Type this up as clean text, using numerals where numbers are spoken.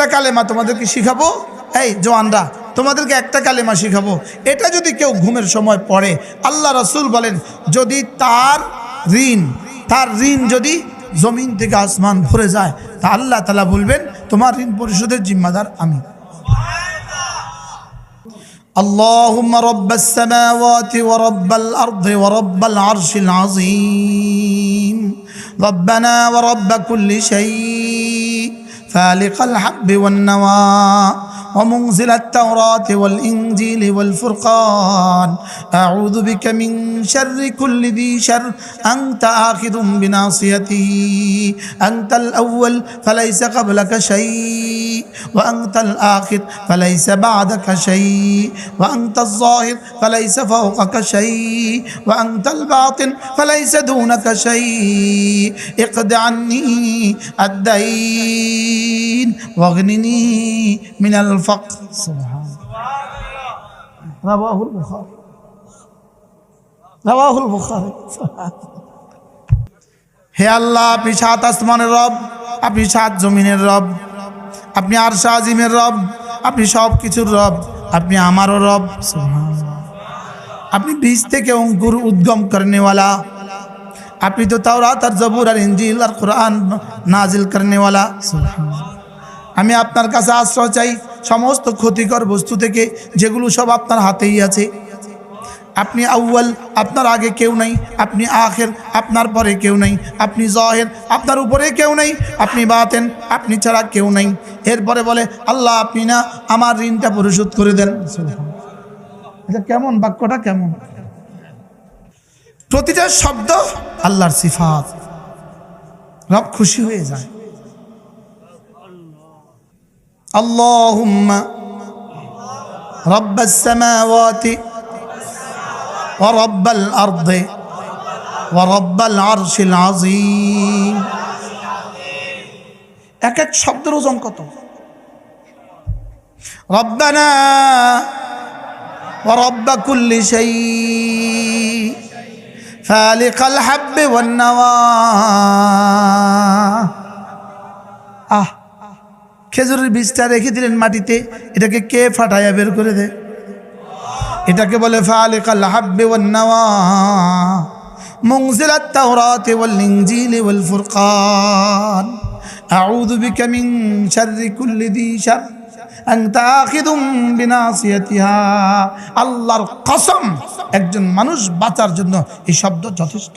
একটা কালেমা তোমাদেরকে শিখাবো, এই জওয়ানরা তোমাদেরকে একটা কালেমা শিখাবো, এটা যদি কেউ ঘুমের সময় পড়ে, আল্লাহ রাসূল বলেন যদি তার ঋণ যদি জমিন থেকে আসমান ভরে যায়, তা আল্লাহ তাআলা বলবেন তোমার ঋণ পরিশোধের জিম্মাদার আমি। اللهم رب السماوات ورب الأرض ورب العرش العظيم ربنا ورب كل شيء فالق الحب والنوى ومنزل التوراة والإنجيل والفرقان أعوذ بك من شر كل ذي شر أنت آخذ بناصيته أنت الأول فليس قبلك شيء وأنت الآخر فليس بعدك شيء وأنت الظاهر فليس فوقك شيء وأنت الباطن فليس دونك شيء اقض عني الدين واغنني من الفقر سبحان رواه البخاري হে আল্লাহ, আপনি সাত আসমানের রব, আপনি সাত জমিনের রব, আপনি আরশ আজিমের রব, আপনি সব কিছুর রব, আপনি আমারও রব। আপনি বীজ থেকে অঙ্কুর উদ্গম করনেওয়ালা, আপনি তো তাওরাত আর জবুর আর ইনজিল আর কোরআন নাজিল করনেওয়ালা। আমি আপনার কাছে আশ্রয় চাই সমস্ত ক্ষতিকর বস্তু থেকে, যেগুলো সব আপনার হাতেই আছে। আপনি আউয়াল, আপনার আগে কেউ নাই, আপনি আখির, আপনার পরে কেউ নাই, আপনি জাহির, আপনার উপরে কেউ নাই, আপনি বাতিন, আপনি ছাড়া কেউ নাই। এরপরে বলে আল্লাহ আপনি না আমার ঋণটা পরিশোধ করে দেন। এটা কেমন বাক্যটা, কেমন? প্রতিটা শব্দ আল্লাহর সিফাত, রব খুশি হয়ে যায়। আল্লাহুম্মা রাব্বাস সামাওয়াতি ওয়া রাব্বাল আরদি ওয়া রাব্বাল আরশিল আযীম। এক এক শব্দের ওজন কত? রব্বানা ওয়া রাব্ব কুল্লি শাই ফালিকাল হাব্বি ওয়ান নাওয়া। খেজুরের বীজটা রেখে দিলেন মাটিতে, এটাকে কে ফাটাইয়া বের করে দেয়? এটাকে বলে ফালিকাল হাব্বি ওয়ান নাওয়া মুনজিলাত তাওরাতি ওয়াল ইনজিলি ওয়াল ফুরকান আউযু বিকা মিন শাররি কুল্লি যী শার আনতা আখিযুম বিনাসিয়াতিহা। আল্লাহর কসম, একজন মানুষ বাঁচার জন্য এই শব্দ যথেষ্ট।